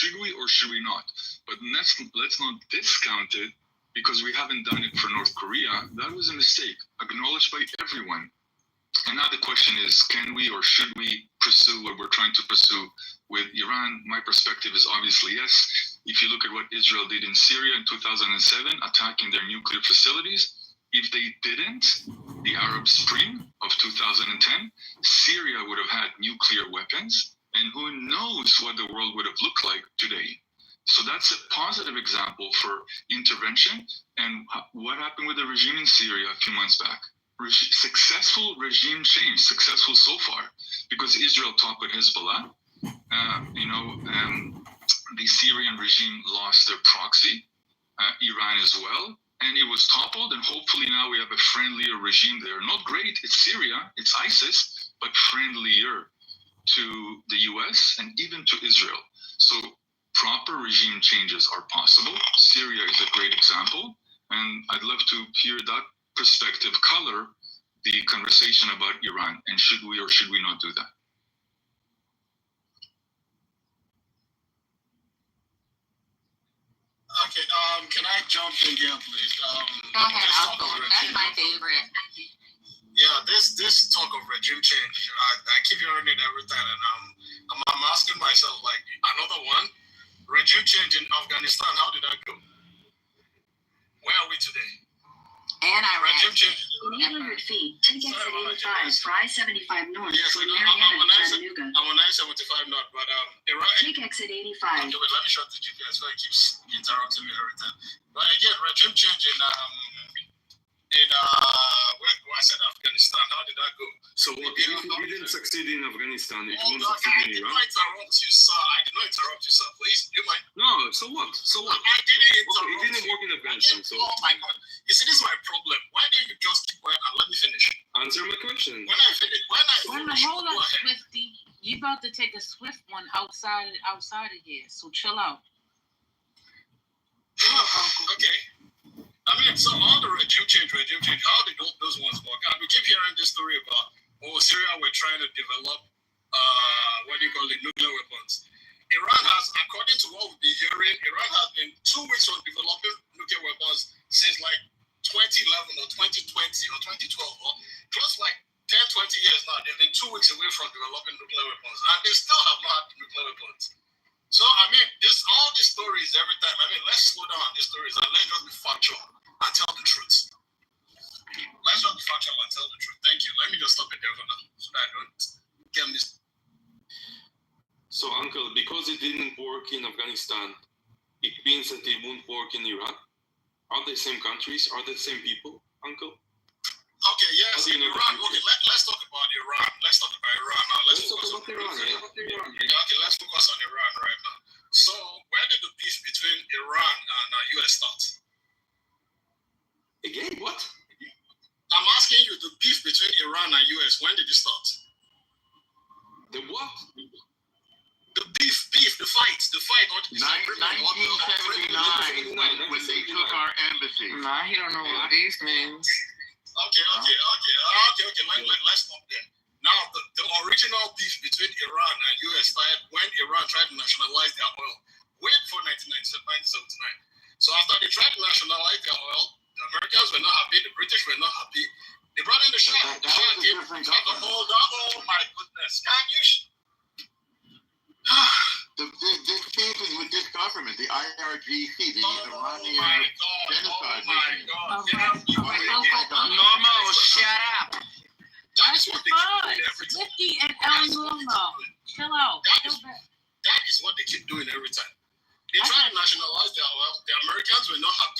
Should we or should we not? But let's not discount it because we haven't done it for North Korea. That was a mistake, acknowledged by everyone. And now the question is, can we or should we pursue what we're trying to pursue with Iran? My perspective is obviously yes. If you look at what Israel did in Syria in 2007, attacking their nuclear facilities, if they didn't, the Arab Spring of 2010, Syria would have had nuclear weapons, and who knows what the world would have looked like today. So that's a positive example for intervention. And what happened with the regime in Syria a few months back? Successful regime change, successful so far, because Israel talked with Hezbollah. The Syrian regime lost their proxy, Iran as well, and it was toppled, and hopefully now we have a friendlier regime there. Not great, it's Syria, it's ISIS, but friendlier to the US and even to Israel. So proper regime changes are possible. Syria is a great example, and I'd love to hear that perspective color the conversation about Iran, and should we or should we not do that? Okay, can I jump in here, please? Go ahead, Uncle. That's my favorite. Yeah, this talk of regime change, I keep hearing it every time, and I'm asking myself, like, another one, regime change in Afghanistan, how did that go? Where are we today? And Iraq. Regime change. In 800 feet, take exit 85 for I-75 North Yes, from I'm Marietta on to Chattanooga. I'm on 975 North, but Iran. Take exit 85. Okay, wait, let me shut the GPS, so it keeps interrupting me every time. But again, regime change in where I said Afghanistan, how did that go? So what, if you didn't succeed in Afghanistan, it won't I succeed in did Iran? not interrupt you, sir. I did not interrupt you, sir. Please, you might. No, so what? So what? I didn't interrupt Okay, it didn't work in Afghanistan, so Oh my God. You see, this is my problem. Why don't you just keep quiet and let me finish? answer my question. When I finish, Hold go up, ahead. Swifty. You about to take a swift one outside of here, so chill out. Okay. I mean, so all the regime change, how did those ones work out? We keep hearing this story about, Syria were trying to develop, nuclear weapons. Iran has, according to what we've been hearing, Iran has been 2 weeks on developing nuclear weapons since like 2011 or 2020 or 2012, or close like 10, 20 years now. They've been 2 weeks away from developing nuclear weapons, and they still have not had nuclear weapons. So, I mean, all these stories every time, let's slow down on these stories and let's just be factual and tell the truth. Let's just be factual and tell the truth. Thank you. Let me just stop it there for now so that I don't get missed. So, Uncle, because it didn't work in Afghanistan, it means that it won't work in Iran? Are they same countries? Are they the same people, Uncle? Okay, yes, in Iran. Okay, let's talk about Iran. Let's talk about Iran now. Let's talk about Iran, yeah. Okay, let's focus on Iran right now. So, where did the beef between Iran and US start? Again, what? I'm asking you, the beef between Iran and US, when did it start? The what? The beef, the fight. 1979, when they took our embassy. Nah, he don't know what these means. Okay. Let's stop there. Now, the original beef between Iran and US started when Iran tried to nationalize their oil way before 1979. So after they tried to nationalize their oil, the Americans were not happy, the British were not happy. They brought in the Shah. The Shah came, got the whole down. Oh my goodness. Can you... The beef is with this government, the IRGC, the Iranian genocide regime. Norma, shut up. That is what they keep doing every time. Swifty and El Normo. Chill out. That is what they keep doing every time. They try to nationalize their oil. The Americans were not happy.